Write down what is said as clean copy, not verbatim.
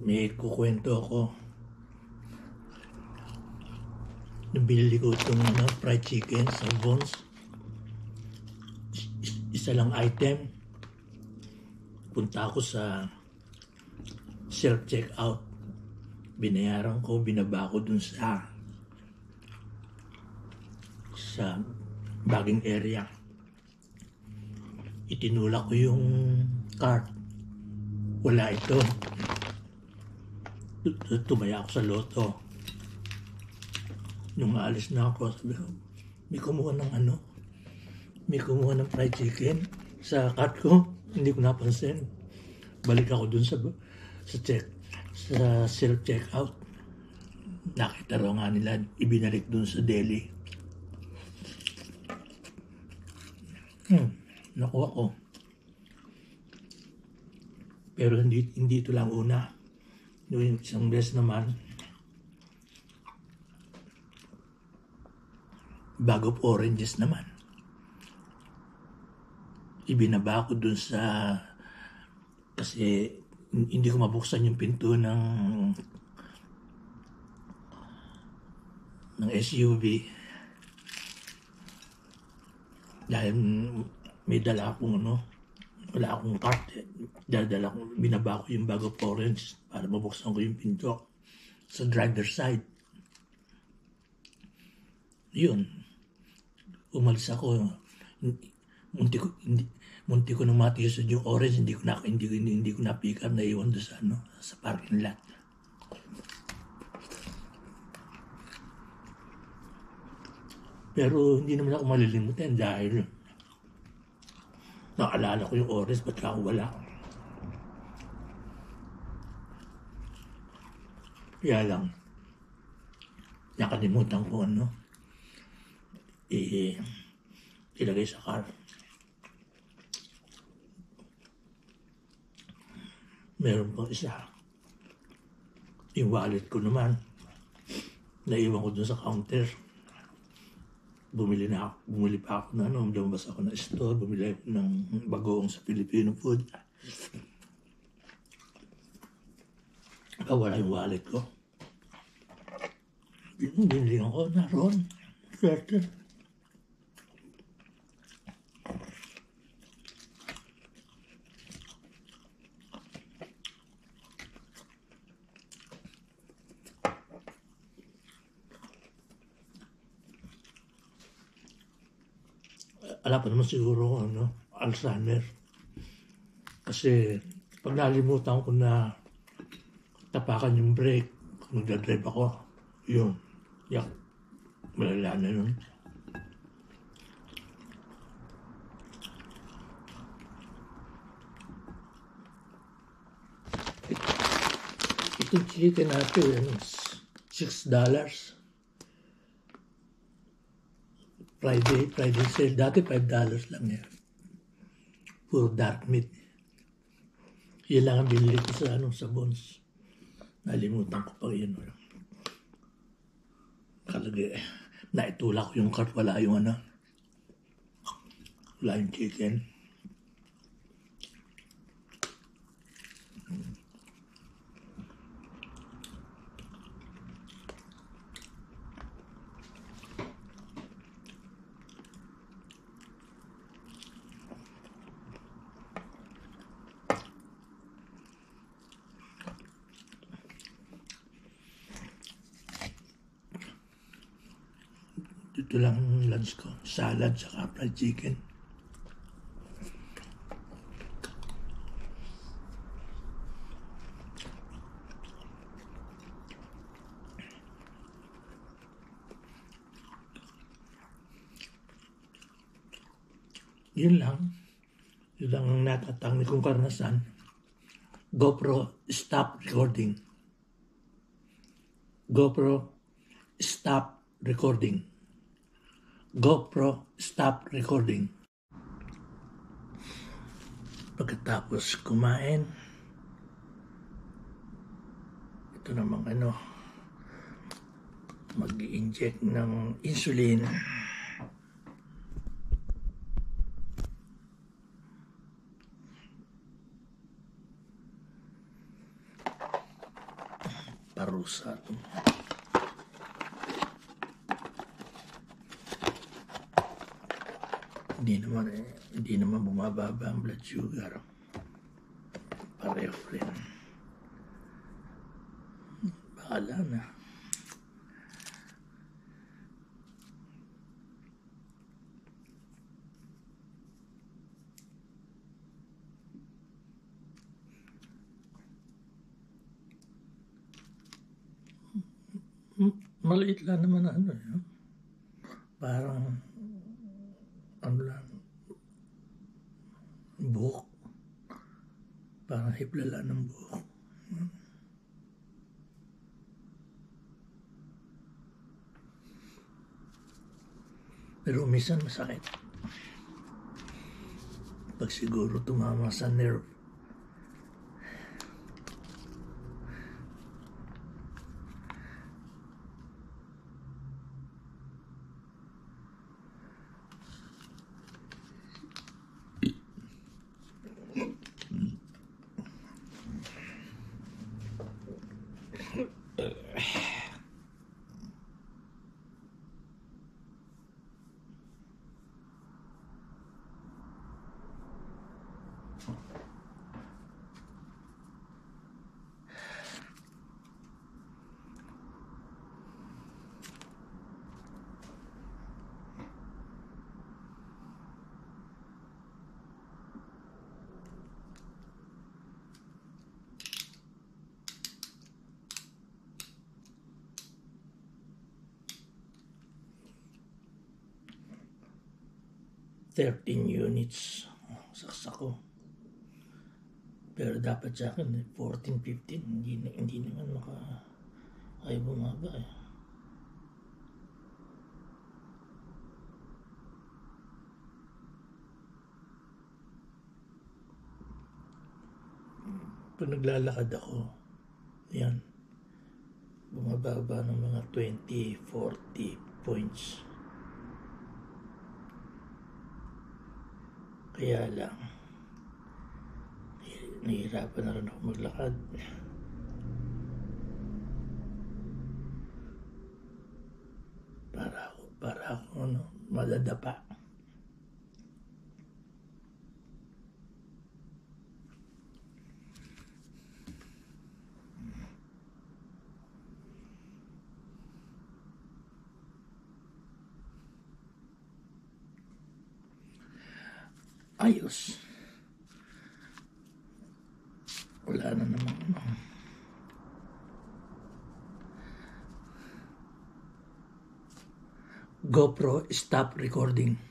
May kukwento ako. Nabili ko itong fried chicken sa Bon's. Isa lang item. Punta ako sa self-checkout. Binayaran ko, binaba ko dun sa bagging area. Itinulak ko yung cart. Wala ito. Tumaya ako sa loto. Nung alis na ako, sabi ko, may kumuha ng fried chicken sa cart ko. Hindi ko napansin. Balik ako dun sa self-checkout. Nakita raw nga nila, ibinalik dun sa deli. Nakuha ko. Pero hindi ito lang una. Yung isang beses naman, bag of oranges naman. Ibinaba ko dun sa, kasi hindi ko mabuksan yung pinto ng SUV. Dahil may dala akong wala akong cart. Binaba ko yung bag of orange para mabuksan ko yung pinto sa driver's side. Yun. Umalis ako. Munti ko nang matisod yung orange. Hindi ko na pick up, naiwan doon sa parking lot. Pero hindi naman ako malilimutan dahil naalala ko yung oras, ba't ako wala? Kaya lang, nakalimutan ko ilagay sa car. Meron pang isa. Yung wallet ko naman, naiwan ko dun sa counter. Bumili pa ako lumabas ako ng store, bumili ako ng bagoong sa Filipino food. Wala yung wallet ko. Binili ako, naroon. Swerte. Alam pa naman siguro Alzheimer. Kasi pag nalimutan ko na tapakan yung brake, kung nagdadrive ako, yun, malala na yun. Itong chicken natin, $6. Friday sale. Dati $5 lang yan. Puro dark meat. Yan lang ang binili ko sa Bon's. Nalimutan ko pa yun. Kalagay, naitulak ko yung cart, wala yung wala yung chicken. Ito lang ang lunch ko. Salad saka fried chicken. Yun lang ang natatang kong karanasan. GoPro, stop recording. GoPro, stop recording. GoPro, stop recording. Pagkatapos kumain, ito namang mag-i-inject ng insulin. sa atin. Hindi naman bumababa ang blood sugar. Pareho rin. Bahala na. Maliit lang naman na ano yun. Parang ano lang, buhok. Parang hiplala ng buhok. Pero minsan masakit. Pag siguro tumama sa nerve. $13 units. Saksak ko. Pero dapat sa akin 14, 15. Hindi naman kaya bumaba eh. Pag naglalakad ako, yan, bumababa ng mga 20, 40 points. Kaya lang, nahihirapan na rin ako maglakad. Para ako madadapa. Ayos. Wala na naman. GoPro, stop recording.